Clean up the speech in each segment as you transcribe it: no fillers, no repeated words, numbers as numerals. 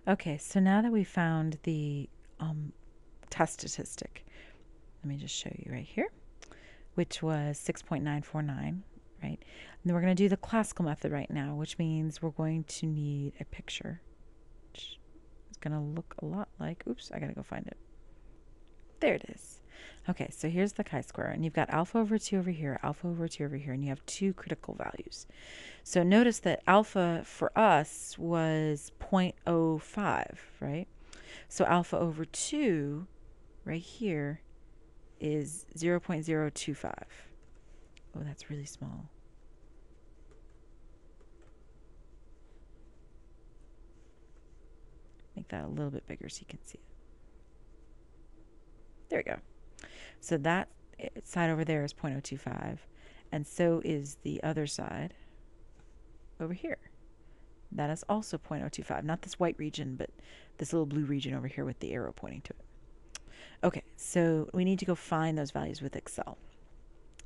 Okay, so now that we found the test statistic, let me just show you right here, which was 6.949, right? And then we're going to do the classical method right now, which means we're going to need a picture, which is going to look a lot like, oops, I got to go find it. There it is. Okay, so here's the chi-square, and you've got alpha over 2 over here, alpha over 2 over here, and you have two critical values. So notice that alpha for us was 0.05, right? So alpha over 2 right here is 0.025. Oh, that's really small. Make that a little bit bigger so you can see it. There we go. So that side over there is 0.025, and so is the other side over here. That is also 0.025. Not this white region, but this little blue region over here with the arrow pointing to it. Okay, so we need to go find those values with Excel.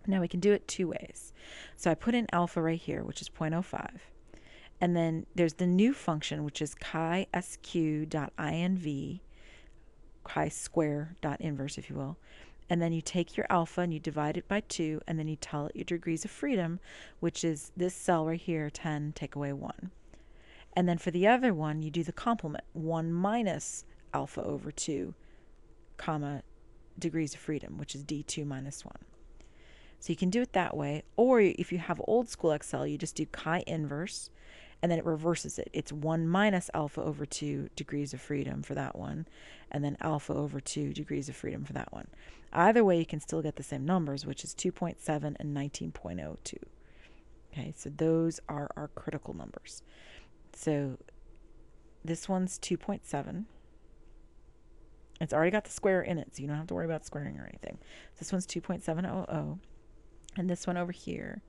Now we can do it two ways. So I put in alpha right here, which is 0.05. And then there's the new function, which is chi-sq.inv, chi-square.inverse, if you will. And then you take your alpha and you divide it by 2, and then you tell it your degrees of freedom, which is this cell right here, 10, take away 1. And then for the other one, you do the complement, 1 minus alpha over 2, comma, degrees of freedom, which is d2 minus 1. So you can do it that way, or if you have old school Excel, you just do chi-inverse, and then it reverses it. It's 1 minus alpha over 2 degrees of freedom for that one, and then alpha over 2 degrees of freedom for that one. Either way, you can still get the same numbers, which is 2.7 and 19.02. Okay, so those are our critical numbers. So this one's 2.7. It's already got the square in it, so you don't have to worry about squaring or anything. This one's 2.700, and this one over here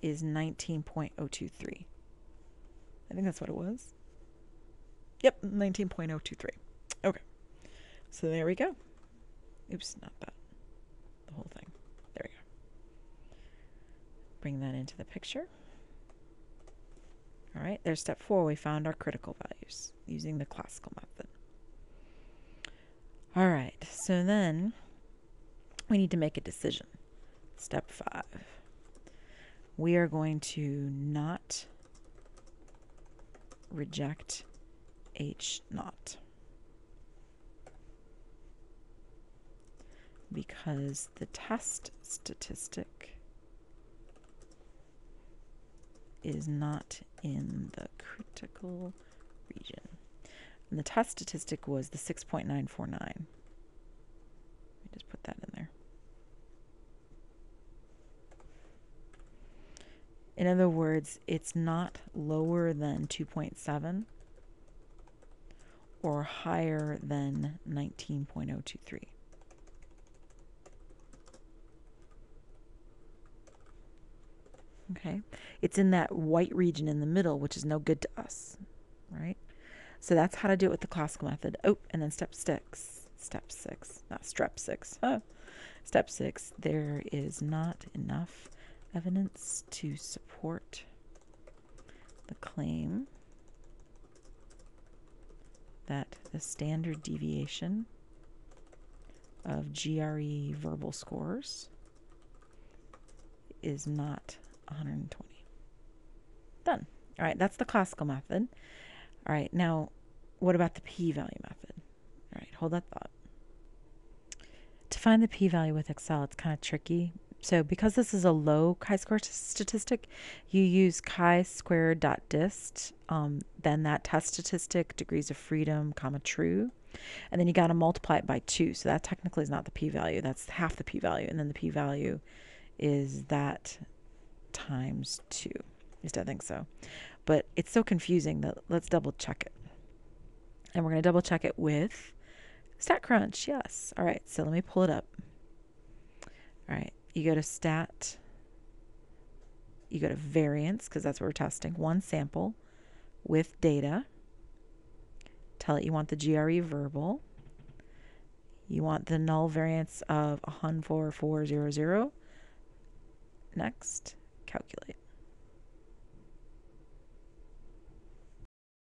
is 19.023. I think that's what it was. Yep, 19.023. Okay, so there we go. Oops, not that. The whole thing. There we go. Bring that into the picture. All right, there's step 4. We found our critical values using the classical method. All right, so then we need to make a decision. Step 5. We are going to not reject H naught because the test statistic is not in the critical region. And the test statistic was the 6.949. Let me just put that in there. In other words, it's not lower than 2.7 or higher than 19.023. Okay, it's in that white region in the middle, which is no good to us, right? So that's how to do it with the classical method. Oh, and then step 6, not step 6. Step 6, there is not enough evidence to support the claim that the standard deviation of GRE verbal scores is not 120. Done. All right, that's the classical method. All right, now what about the p-value method? All right, hold that thought. To find the p-value with Excel, it's kind of tricky. So because this is a low chi-square statistic, you use chi-square.dist, then that test statistic, degrees of freedom, comma, true. And then you got to multiply it by 2. So that technically is not the p-value. That's half the p-value. And then the p-value is that times 2. At least I think so. But it's so confusing that let's double check it. And we're going to double check it with StatCrunch. Yes. All right. So let me pull it up. All right. You go to stat. You go to variance because that's what we're testing. One sample with data. Tell it you want the GRE verbal. You want the null variance of 144,400. Next. Calculate.